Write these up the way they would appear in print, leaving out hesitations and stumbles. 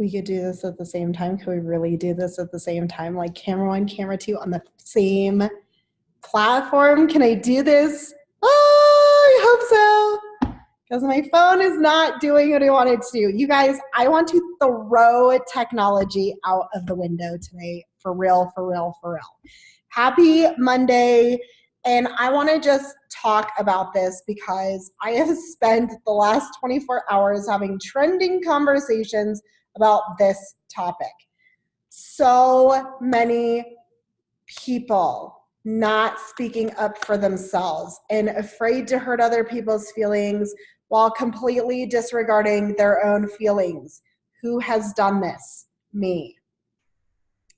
We could do this at the same time. Can we really do this at the same time? Like camera one, camera two on the same platform? Can I do this? Oh, I hope so. Because my phone is not doing what I want it to do. You guys, I want to throw technology out of the window today. For real, for real, for real. Happy Monday. And I want to just talk about this because I have spent the last 24 hours having trending conversations about this topic. So many people not speaking up for themselves and afraid to hurt other people's feelings while completely disregarding their own feelings. Who has done this? Me.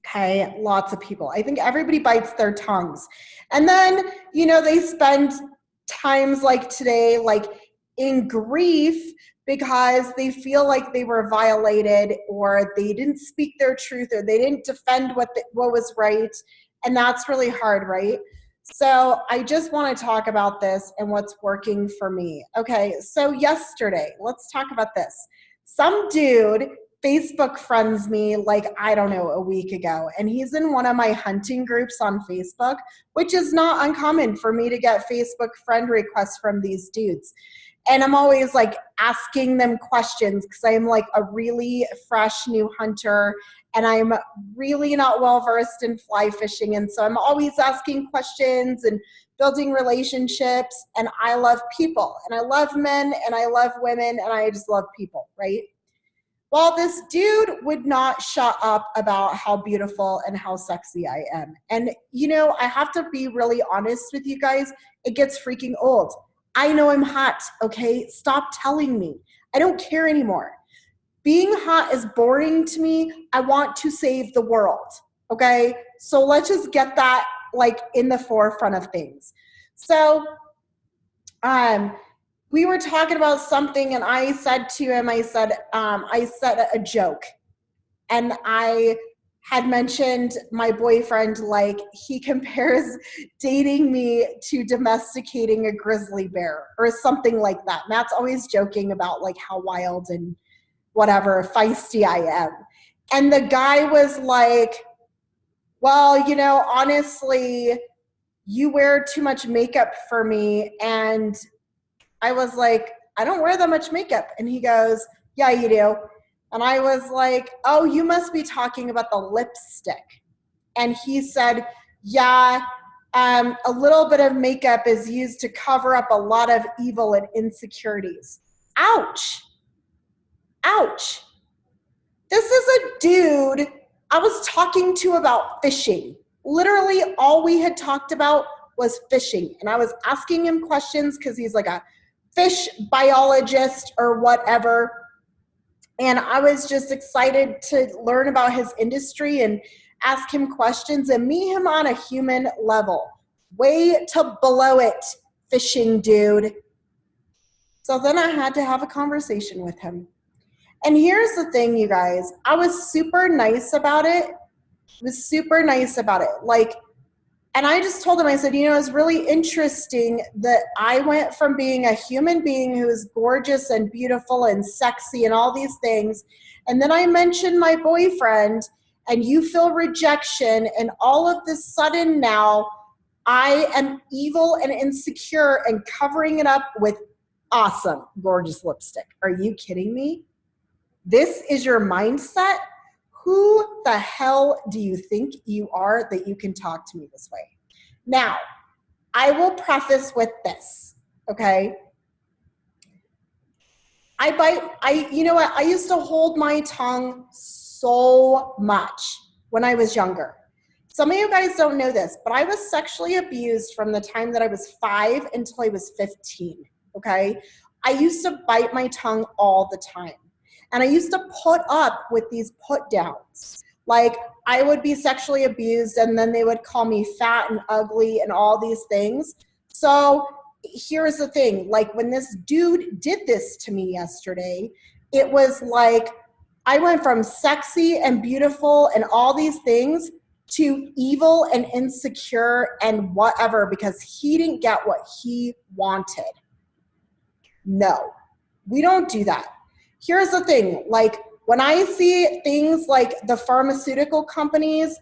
Okay, lots of people. I think everybody bites their tongues. And then, they spend times like today, like in grief because they feel like they were violated or they didn't speak their truth or they didn't defend what was right. And that's really hard, right? So I just want to talk about this and what's working for me. Okay, so yesterday, let's talk about this. Some dude Facebook friends me like, I don't know, a week ago. And he's in one of my hunting groups on Facebook, which is not uncommon for me to get Facebook friend requests from these dudes. And I'm always like asking them questions because I'm like a really fresh new hunter and I'm really not well versed in fly fishing. And so I'm always asking questions and building relationships. And I love people and I love men and I love women and I just love people, right? Well, this dude would not shut up about how beautiful and how sexy I am. And, I have to be really honest with you guys. It gets freaking old. I know I'm hot, okay? Stop telling me. I don't care anymore. Being hot is boring to me. I want to save the world, okay? So let's just get that like in the forefront of things. So, we were talking about something and I said to him, I said a joke. And I had mentioned my boyfriend, like he compares dating me to domesticating a grizzly bear or something like that. Matt's always joking about like how wild and whatever, feisty I am. And the guy was like, well, honestly, you wear too much makeup for me. And I was like, I don't wear that much makeup. And he goes, yeah, you do. And I was like, oh, you must be talking about the lipstick. And he said, yeah, a little bit of makeup is used to cover up a lot of evil and insecurities. Ouch. Ouch. This is a dude I was talking to about fishing. Literally all we had talked about was fishing. And I was asking him questions because he's like a fish biologist or whatever. And I was just excited to learn about his industry and ask him questions and meet him on a human level. Way to blow it, fishing dude. So then I had to have a conversation with him. And here's the thing, you guys. I was super nice about it. And I just told him, I said, it's really interesting that I went from being a human being who is gorgeous and beautiful and sexy and all these things. And then I mentioned my boyfriend and you feel rejection. And all of this sudden now I am evil and insecure and covering it up with awesome, gorgeous lipstick. Are you kidding me? This is your mindset? Who the hell do you think you are that you can talk to me this way? Now, I will preface with this, okay? You know what? I used to hold my tongue so much when I was younger. Some of you guys don't know this, but I was sexually abused from the time that I was 5 until I was 15, okay? I used to bite my tongue all the time. And I used to put up with these put downs. Like I would be sexually abused and then they would call me fat and ugly and all these things. So here's the thing, like when this dude did this to me yesterday, it was like I went from sexy and beautiful and all these things to evil and insecure and whatever because he didn't get what he wanted. No, we don't do that. Here's the thing, like When I see things like the pharmaceutical companies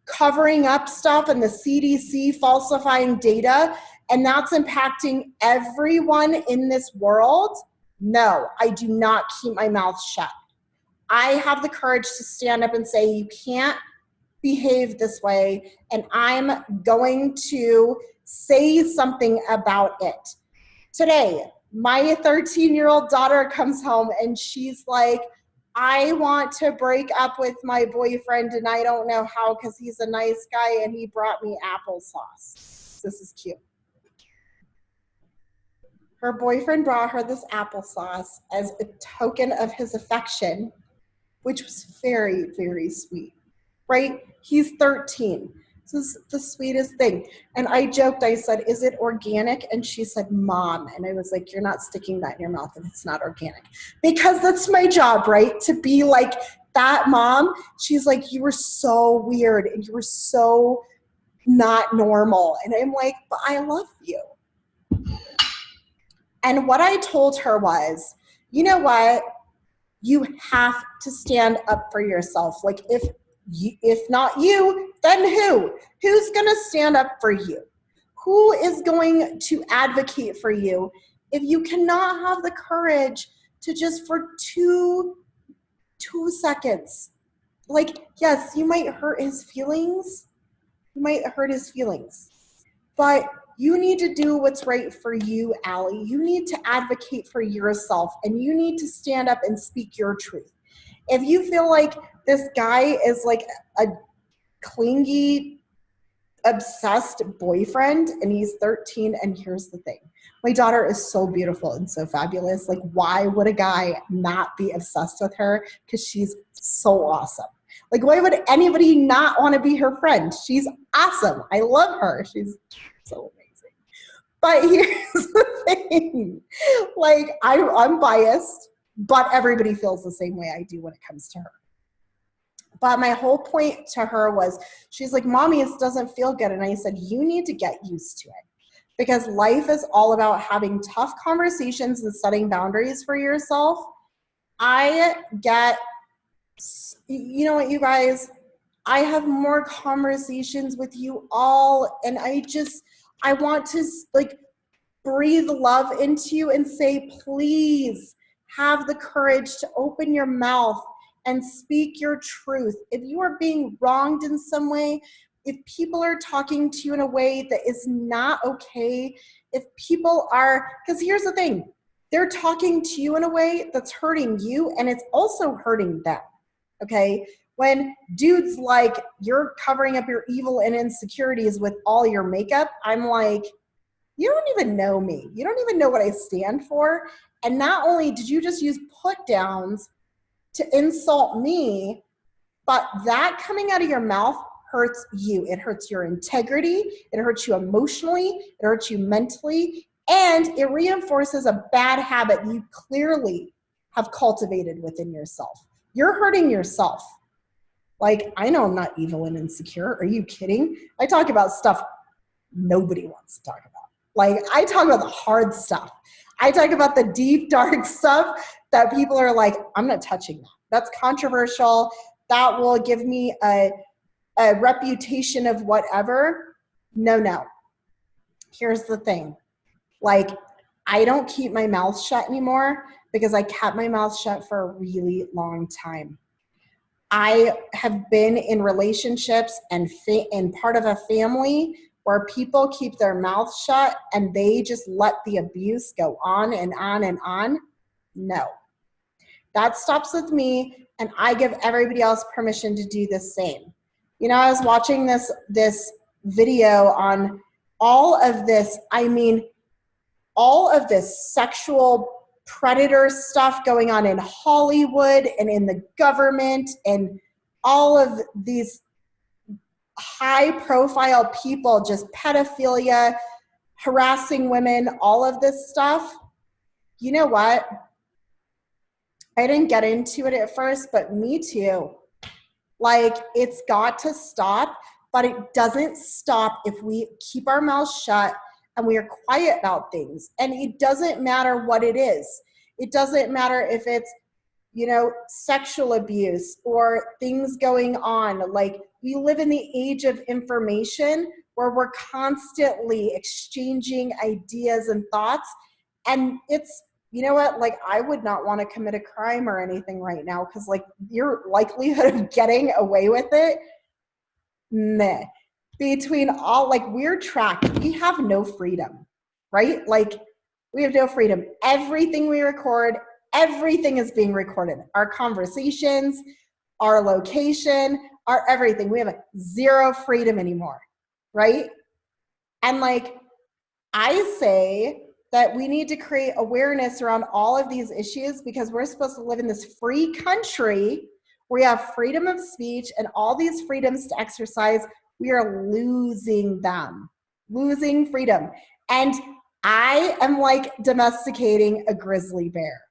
covering up stuff and the CDC falsifying data, and that's impacting everyone in this world, no, I do not keep my mouth shut. I have the courage to stand up and say, you can't behave this way, and I'm going to say something about it. Today, my 13-year-old daughter comes home and she's like, I want to break up with my boyfriend and I don't know how because he's a nice guy and he brought me applesauce. This is cute. Her boyfriend brought her this applesauce as a token of his affection, which was very, very sweet, right? He's 13. This is the sweetest thing. And I joked, I said, is it organic? And she said, Mom. And I was like, you're not sticking that in your mouth if it's not organic. Because that's my job, right? To be like that mom. She's like, you were so weird and you were so not normal. And I'm like, but I love you. And what I told her was, you know what? You have to stand up for yourself. Like if not you, then who? Who's going to stand up for you? Who is going to advocate for you if you cannot have the courage to just for two seconds? Like, yes, you might hurt his feelings. You might hurt his feelings. But you need to do what's right for you, Allie. You need to advocate for yourself, and you need to stand up and speak your truth. If you feel like this guy is like a clingy, obsessed boyfriend, and he's 13, and here's the thing. My daughter is so beautiful and so fabulous. Like, why would a guy not be obsessed with her? Because she's so awesome. Like, why would anybody not want to be her friend? She's awesome. I love her. She's so amazing. But here's the thing. Like, I'm biased, but everybody feels the same way I do when it comes to her. But my whole point to her was, she's like, Mommy, it doesn't feel good. And I said, you need to get used to it. Because life is all about having tough conversations and setting boundaries for yourself. I get, you know what, you guys, I have more conversations with you all. And I want to like breathe love into you and say, please have the courage to open your mouth and speak your truth. If you are being wronged in some way, if people are talking to you in a way that is not okay, if people are, because here's the thing, they're talking to you in a way that's hurting you and it's also hurting them, okay? When dudes like, you're covering up your evil and insecurities with all your makeup, I'm like, you don't even know me. You don't even know what I stand for. And not only did you just use put downs to insult me, but that coming out of your mouth hurts you. It hurts your integrity. It hurts you emotionally. It hurts you mentally. And it reinforces a bad habit you clearly have cultivated within yourself. You're hurting yourself. Like, I know I'm not evil and insecure. Are you kidding? I talk about stuff nobody wants to talk about. Like, I talk about the hard stuff. I talk about the deep, dark stuff that people are like, I'm not touching that. That's controversial. That will give me a reputation of whatever. No. Here's the thing. Like, I don't keep my mouth shut anymore because I kept my mouth shut for a really long time. I have been in relationships and part of a family where people keep their mouths shut and they just let the abuse go on and on and on. No. That stops with me, and I give everybody else permission to do the same. You know, I was watching this video on all of this, all of this sexual predator stuff going on in Hollywood and in the government, and all of these high profile people, just pedophilia, harassing women, all of this stuff. You know what? I didn't get into it at first, but me too. Like, it's got to stop, but it doesn't stop if we keep our mouths shut and we are quiet about things. And it doesn't matter what it is. It doesn't matter if it's you know, sexual abuse or things going on. Like, we live in the age of information where we're constantly exchanging ideas and thoughts. And it's, you know what, like, I would not want to commit a crime or anything right now, because like your likelihood of getting away with it, meh. Between all, like, we're tracked. We have no freedom, right? Like, we have no freedom. Everything we record, everything is being recorded. Our conversations, our location, our everything. We have zero freedom anymore, right? And like, I say that we need to create awareness around all of these issues, because we're supposed to live in this free country where we have freedom of speech and all these freedoms to exercise. We are losing them, losing freedom. And I am like domesticating a grizzly bear.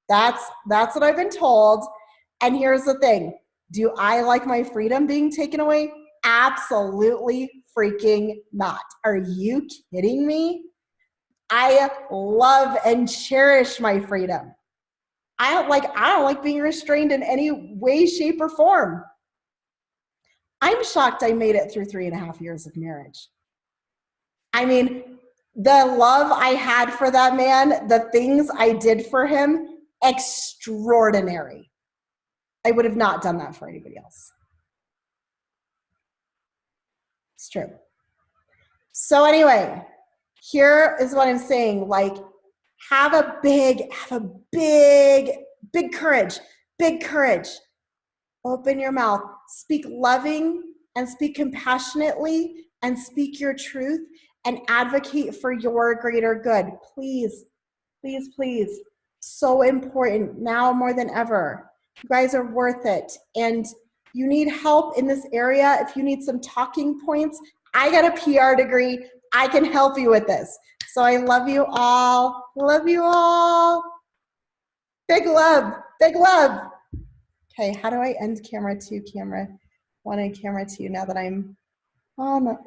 That's what I've been told. And here's the thing. Do I like my freedom being taken away? Absolutely freaking not. Are you kidding me? I love and cherish my freedom. I don't like being restrained in any way, shape, or form. I'm shocked I made it through 3.5 years of marriage. I mean, the love I had for that man, the things I did for him, extraordinary. I would have not done that for anybody else. It's true. So anyway, here is what I'm saying. Like, have a big courage, big courage. Open your mouth, speak loving and speak compassionately and speak your truth and advocate for your greater good. Please, please, please. So important now more than ever. You guys are worth it. And you need help in this area. If you need some talking points, I got a PR degree. I can help you with this. So I love you all. Love you all. Big love. Big love. Okay, how do I end camera 2, camera 1, and camera 2 now that I'm on the